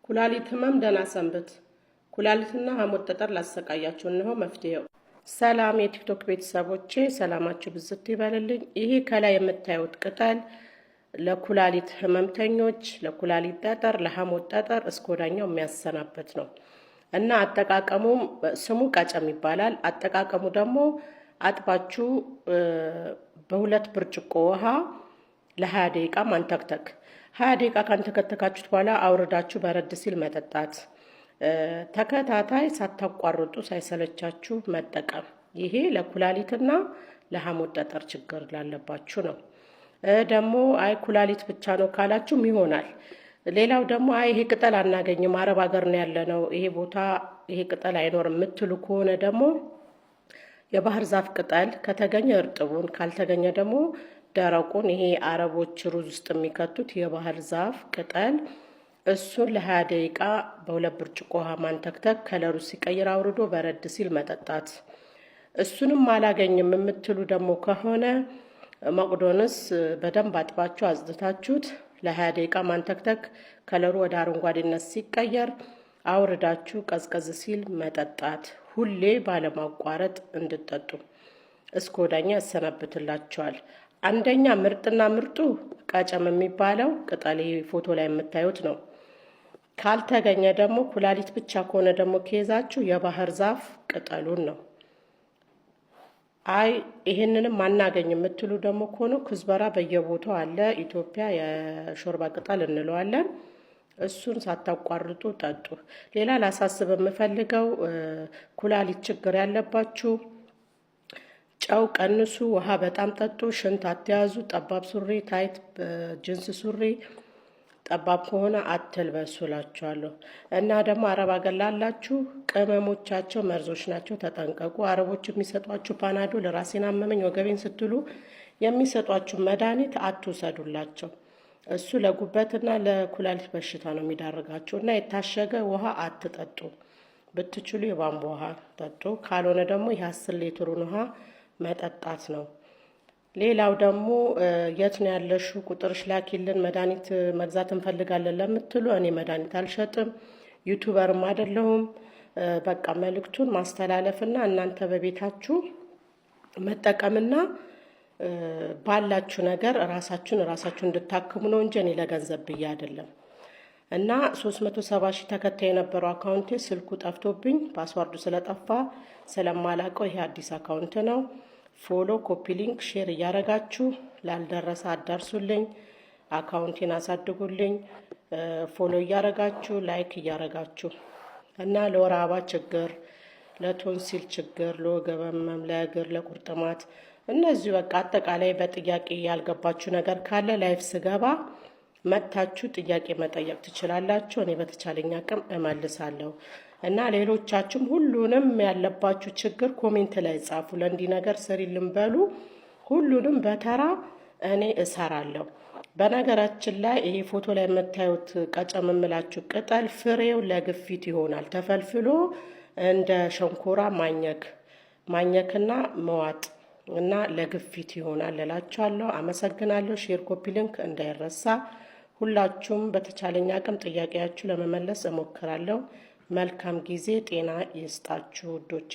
ኩላሊት ህመም ደህና ሰንብት። ኩላሊትና ሐሞት ጠጠር ላሰቃያችሁ እነሆ መፍትሄው። ሰላም የቲክቶክ ቤተሰቦቼ፣ ሰላማችሁ ብዝት ይበልልኝ። ይሄ ከላይ የምታዩት ቅጠል ለኩላሊት ህመምተኞች፣ ለኩላሊት ጠጠር፣ ለሐሞት ጠጠር እስከ ወዲያኛው የሚያሰናበት ነው እና አጠቃቀሙም ስሙ ቀጨም ይባላል። አጠቃቀሙ ደግሞ አጥባችሁ በሁለት ብርጭቆ ውሃ ለ20 ደቂቃ ማንተክተክ። 20 ደቂቃ ካንተከተካችሁት በኋላ አውርዳችሁ በረድ ሲል መጠጣት። ተከታታይ ሳታቋርጡ ሳይሰለቻችሁ መጠቀም። ይሄ ለኩላሊትና ለሐሞት ጠጠር ችግር ላለባችሁ ነው። ደግሞ አይ ኩላሊት ብቻ ነው ካላችሁም ይሆናል። ሌላው ደግሞ አይ ይሄ ቅጠል አናገኝም አረብ ሀገር ነው ያለነው ይሄ ቦታ ይሄ ቅጠል አይኖርም የምትሉ ከሆነ ደግሞ የባህር ዛፍ ቅጠል ከተገኘ እርጥቡን ካልተገኘ ደግሞ ደረቁን ይሄ አረቦች ሩዝ ውስጥ የሚከቱት የባህር ዛፍ ቅጠል እሱን ለ20 ደቂቃ በሁለት ብርጭቆ ውሃ ማንተክተክ። ከለሩ ሲቀይር አውርዶ በረድ ሲል መጠጣት። እሱንም አላገኝም የምትሉ ደግሞ ከሆነ መቅዶንስ በደንብ አጥባችሁ አጽድታችሁት ለ20 ደቂቃ ማንተክተክ። ከለሩ ወደ አረንጓዴነት ሲቀየር አውርዳችሁ ቀዝቀዝ ሲል መጠጣት። ሁሌ ባለማቋረጥ እንድትጠጡ እስከ ወዲያኛው ያሰናብትላችኋል። አንደኛ ምርጥና ምርጡ ቀጨም የሚባለው ቅጠል ፎቶ ላይ የምታዩት ነው። ካልተገኘ ደግሞ ኩላሊት ብቻ ከሆነ ደግሞ ከይዛችሁ የባህር ዛፍ ቅጠሉን ነው። አይ ይሄንንም አናገኝ የምትሉ ደግሞ ከሆነ ኩዝበራ በየቦታው አለ። ኢትዮጵያ የሾርባ ቅጠል እንለዋለን። እሱን ሳታቋርጡ ጠጡ። ሌላ ላሳስብ የምፈልገው ኩላሊት ችግር ያለባችሁ ጨው ቀንሱ፣ ውሃ በጣም ጠጡ፣ ሽንት አትያዙ፣ ጠባብ ሱሪ ታይት ጅንስ ሱሪ ጠባብ ከሆነ አትልበሱ እላችኋለሁ። እና ደግሞ አረብ ሀገር ላላችሁ ቅመሞቻቸው መርዞች ናቸው፣ ተጠንቀቁ። አረቦች የሚሰጧችሁ ፓናዶል ራሴን አመመኝ ወገቤን ስትሉ የሚሰጧችሁ መድኃኒት አትውሰዱላቸው። እሱ ለጉበትና ለኩላሊት በሽታ ነው የሚዳርጋችሁ። እና የታሸገ ውሃ አትጠጡ። ብትችሉ የቧንቧ ውሃ ጠጡ። ካልሆነ ደግሞ የ10 ሊትሩን ውሃ መጠጣት ነው። ሌላው ደግሞ የት ነው ያለሽው ቁጥርሽ ላኪልን መድኃኒት መግዛት እንፈልጋለን ለምትሉ እኔ መድኃኒት አልሸጥም፣ ዩቱበርም አይደለሁም። በቃ መልእክቱን ማስተላለፍና እናንተ በቤታችሁ መጠቀምና ባላችሁ ነገር ራሳችሁ እንድታክሙ ነው እንጂ እኔ ለገንዘብ ብዬ አይደለም። እና 370 ሺህ ተከታይ የነበረው አካውንቴ ስልኩ ጠፍቶብኝ ፓስዋርዱ ስለጠፋ ስለማላቀው ይሄ አዲስ አካውንት ነው። ፎሎ፣ ኮፒ ሊንክ፣ ሼር እያረጋችሁ ላልደረሰ አዳርሱልኝ። አካውንቴን አሳድጉልኝ። ፎሎ እያረጋችሁ ላይክ እያረጋችሁ እና ለወር አበባ ችግር፣ ለቶንሲል ችግር፣ ለወገብ ህመም፣ ለእግር፣ ለቁርጥማት እነዚህ በቃ አጠቃላይ በጥያቄ ያልገባችሁ ነገር ካለ ላይፍ ስገባ መጥታችሁ ጥያቄ መጠየቅ ትችላላችሁ። እኔ በተቻለኝ አቅም እመልሳለሁ። እና ሌሎቻችሁም ሁሉንም ያለባችሁ ችግር ኮሜንት ላይ ጻፉ። ለእንዲህ ነገር ስሪልን በሉ። ሁሉንም በተራ እኔ እሰራለሁ። በነገራችን ላይ ይሄ ፎቶ ላይ የምታዩት ቀጨም የምላችሁ ቅጠል ፍሬው ለግፊት ይሆናል። ተፈልፍሎ እንደ ሸንኮራ ማኘክና መዋጥ እና ለግፊት ይሆናል እላችኋለሁ። አመሰግናለሁ። ሼር ኮፒ ሊንክ እንዳይረሳ። ሁላችሁም በተቻለኝ አቅም ጥያቄያችሁ ለመመለስ እሞክራለሁ። መልካም ጊዜ፣ ጤና ይስጣችሁ ውዶቼ።